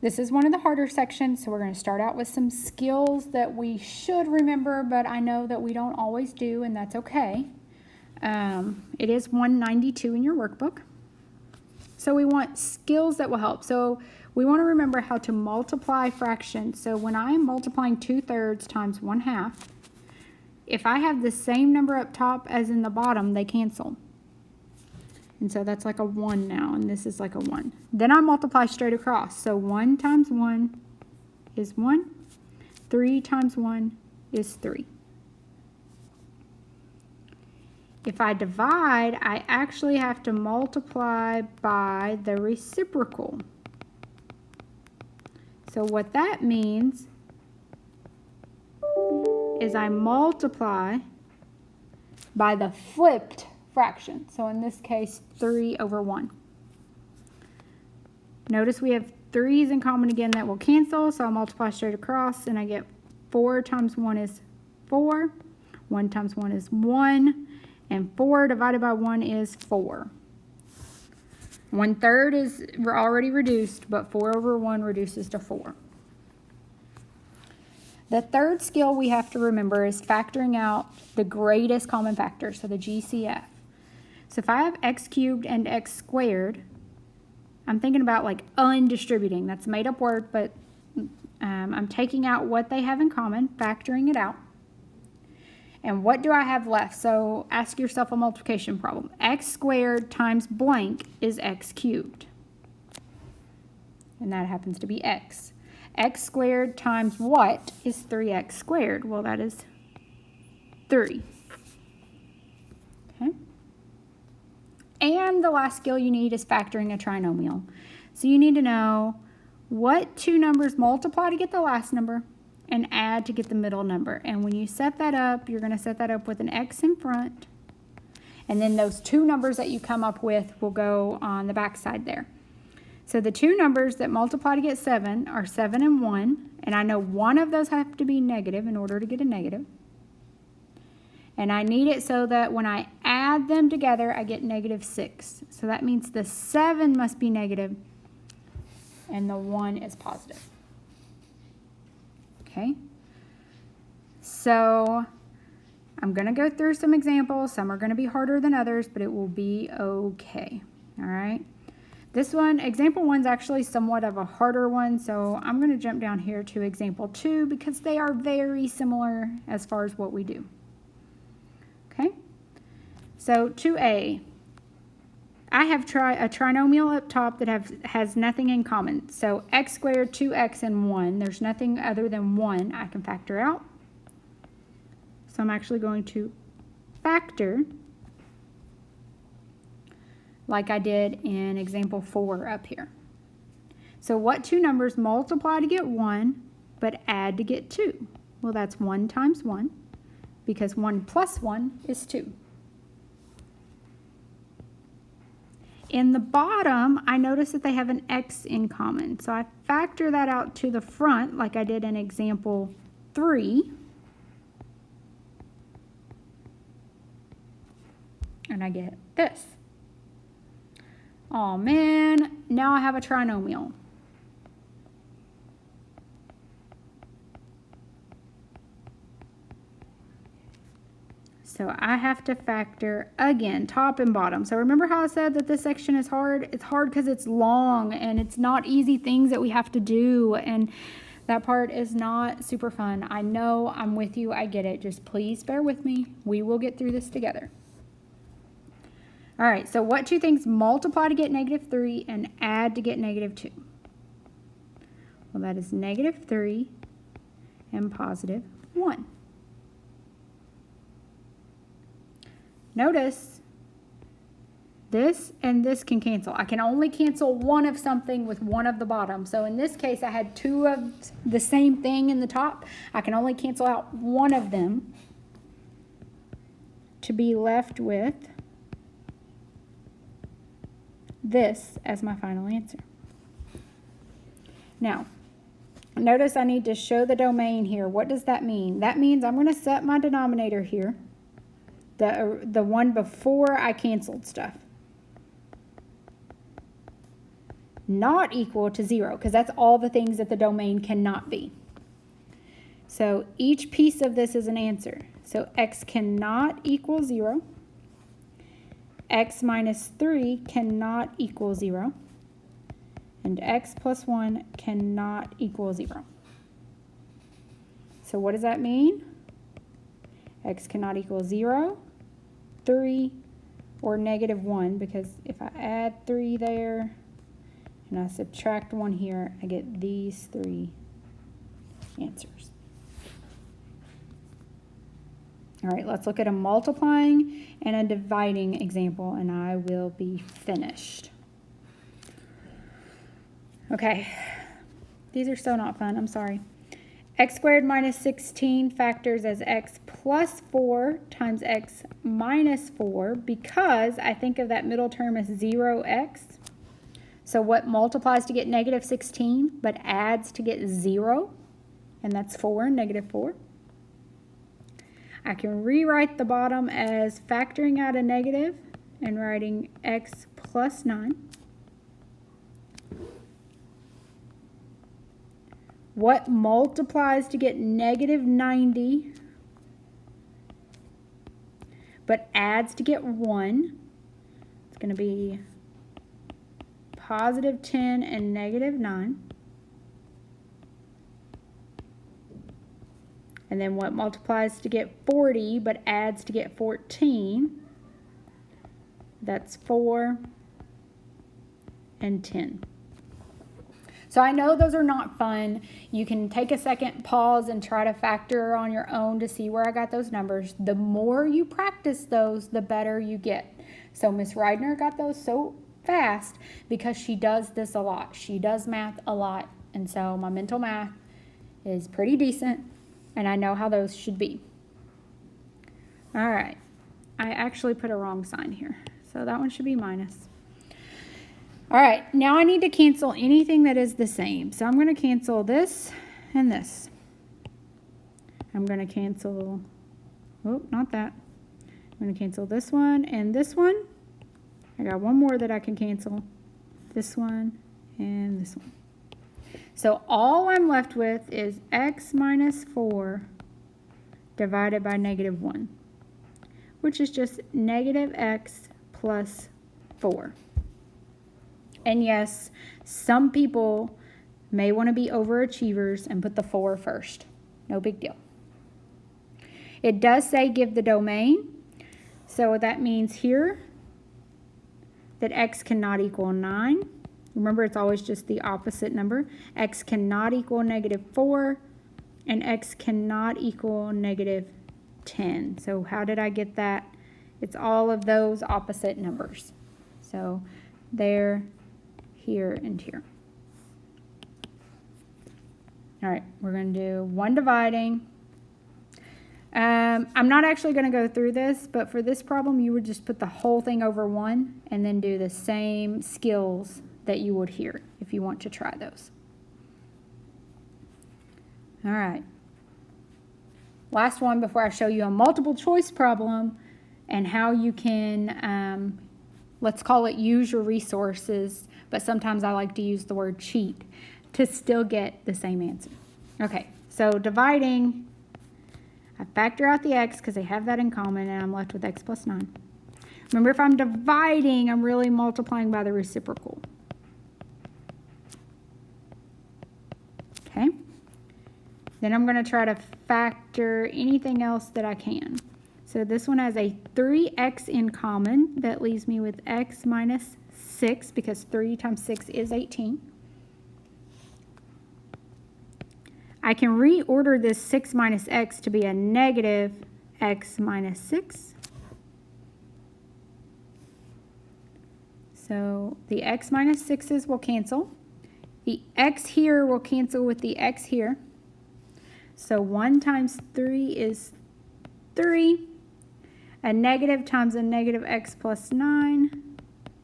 This is one of the harder sections, so we're going to start out with some skills that we should remember, but I know that we don't always do, and that's okay. It is 192 in your workbook. So we want skills that will help. So we want to remember how to multiply fractions. So when I'm multiplying 2/3 times 1/2, if I have the same number up top as in the bottom, they cancel. And so that's like a 1 now, and this is like a 1. Then I multiply straight across. So 1 times 1 is 1. 3 times 1 is 3. If I divide, I actually have to multiply by the reciprocal. So what that means is I multiply by the flipped fraction. So in this case, 3/1. Notice we have 3's in common again that will cancel, so I'll multiply straight across, and I get 4 times 1 is 4. 1 times 1 is 1. And 4 divided by 1 is 4. 1/3 is already reduced, but 4/1 reduces to 4. The third skill we have to remember is factoring out the greatest common factor, so the GCF. So if I have x cubed and x squared, I'm thinking about like undistributing. That's a made up word, but I'm taking out what they have in common, factoring it out. And what do I have left? So ask yourself a multiplication problem. X squared times blank is x cubed. And that happens to be x. X squared times what is 3x squared? Well, that is 3. Okay. And the last skill you need is factoring a trinomial. So you need to know what two numbers multiply to get the last number and add to get the middle number. And when you set that up, you're going to set that up with an x in front. And then those two numbers that you come up with will go on the back side there. So the two numbers that multiply to get 7 are 7 and 1. And I know one of those have to be negative in order to get a negative. And I need it so that when I add them together, I get -6. So that means the 7 must be negative and the 1 is positive. Okay, so I'm going to go through some examples. Some are going to be harder than others, but it will be okay. All right. This one, example 1 is actually somewhat of a harder one, so I'm going to jump down here to example 2 because they are very similar as far as what we do. Okay, so 2a. I have a trinomial up top that has nothing in common. So x squared, 2x, and 1. There's nothing other than 1 I can factor out. So I'm actually going to factor like I did in example 4 up here. So what two numbers multiply to get 1 but add to get 2? Well, that's 1 times 1 because 1 plus 1 is 2. In the bottom, I notice that they have an x in common. So I factor that out to the front like I did in example 3. And I get this. Oh man, now I have a trinomial. So I have to factor, again, top and bottom. So remember how I said that this section is hard? It's hard because it's long and it's not easy things that we have to do. And that part is not super fun. I know, I'm with you. I get it. Just please bear with me. We will get through this together. All right, so what two things multiply to get -3 and add to get -2? Well, that is -3 and +1. Notice this and this can cancel. I can only cancel one of something with one of the bottom. So in this case, I had two of the same thing in the top. I can only cancel out one of them to be left with this as my final answer. Now, notice I need to show the domain here. What does that mean? That means I'm going to set my denominator here. The one before I canceled stuff. not equal to 0, because that's all the things that the domain cannot be. So each piece of this is an answer. So x cannot equal 0. X minus 3 cannot equal 0. And x plus 1 cannot equal 0. So what does that mean? X cannot equal 0, 3, or negative 1, because if I add 3 there and I subtract 1 here, I get these 3 answers. All right, let's look at a multiplying and a dividing example, and I will be finished. Okay, these are so not fun, I'm sorry. X squared minus 16 factors as x plus 4 times x minus 4, because I think of that middle term as 0x. So what multiplies to get negative 16 but adds to get 0? And that's 4, negative 4. I can rewrite the bottom as factoring out a negative and writing x plus 9. What multiplies to get negative 90 but adds to get 1? It's going to be positive 10 and negative 9. And then what multiplies to get 40 but adds to get 14? That's 4 and 10. So I know those are not fun. You can take a second, pause, and try to factor on your own to see where I got those numbers. The more you practice those, the better you get. So Miss Reidner got those so fast because she does this a lot. She does math a lot. And so my mental math is pretty decent, and I know how those should be. All right. I actually put a wrong sign here. So that one should be minus. All right, now I need to cancel anything that is the same. So I'm going to cancel this and this. I'm going to cancel, oh, not that. I'm going to cancel this one and this one. I got one more that I can cancel. This one and this one. So all I'm left with is x minus 4 divided by negative 1, which is just negative x plus 4. And yes, some people may want to be overachievers and put the 4 first. No big deal. It does say give the domain. So that means here that x cannot equal 9. Remember, it's always just the opposite number. X cannot equal negative 4, and x cannot equal negative 10. So how did I get that? It's all of those opposite numbers. So there, here, and here. All right, we're going to do one dividing. I'm not actually going to go through this, but for this problem, you would just put the whole thing over 1 and then do the same skills that you would here if you want to try those. All right. Last one before I show you a multiple choice problem and how you can, let's call it use your resources, but sometimes I like to use the word cheat to still get the same answer. Okay, so dividing, I factor out the x because they have that in common, and I'm left with x plus 9. Remember, if I'm dividing, I'm really multiplying by the reciprocal. Okay, then I'm going to try to factor anything else that I can. So this one has a 3x in common. That leaves me with x minus 6 because 3 times 6 is 18. I can reorder this 6 minus x to be a negative x minus 6. So the x minus 6's will cancel. The x here will cancel with the x here. So 1 times 3 is 3. A negative times a negative x plus 9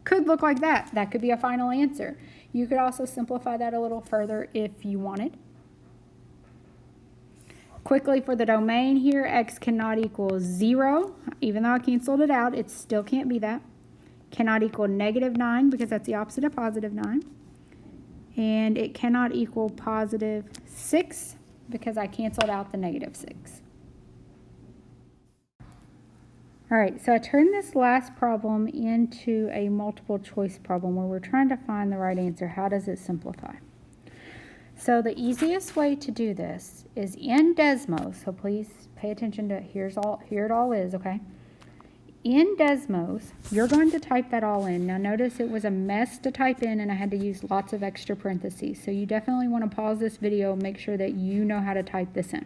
could look like that. That could be a final answer. You could also simplify that a little further if you wanted. Quickly for the domain here, x cannot equal 0. Even though I canceled it out, it still can't be that. Cannot equal negative 9 because that's the opposite of positive 9. and it cannot equal positive 6 because I canceled out the negative 6. All right, so I turned this last problem into a multiple choice problem where we're trying to find the right answer. How does it simplify? So the easiest way to do this is in Desmos, so please pay attention to here it all is, okay? In Desmos, you're going to type that all in. Now notice it was a mess to type in and I had to use lots of extra parentheses. So you definitely want to pause this video and make sure that you know how to type this in.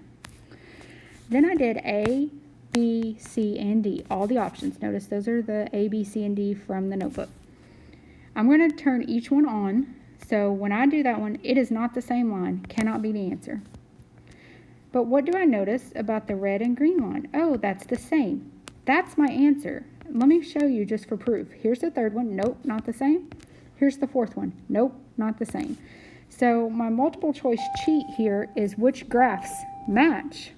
Then I did A, B, C, and D, all the options. Notice those are the A, B, C, and D from the notebook. I'm going to turn each one on. So when I do that one, it is not the same line, cannot be the answer. But what do I notice about the red and green line? Oh, that's the same. That's my answer. Let me show you just for proof. Here's the third one. Nope, not the same. Here's the fourth one. Nope, not the same. So my multiple choice cheat here is which graphs match.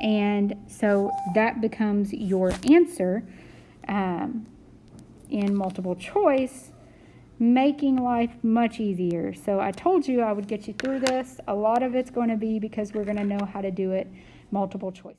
And so that becomes your answer in multiple choice, making life much easier. So I told you I would get you through this. A lot of it's going to be because we're going to know how to do it multiple choice.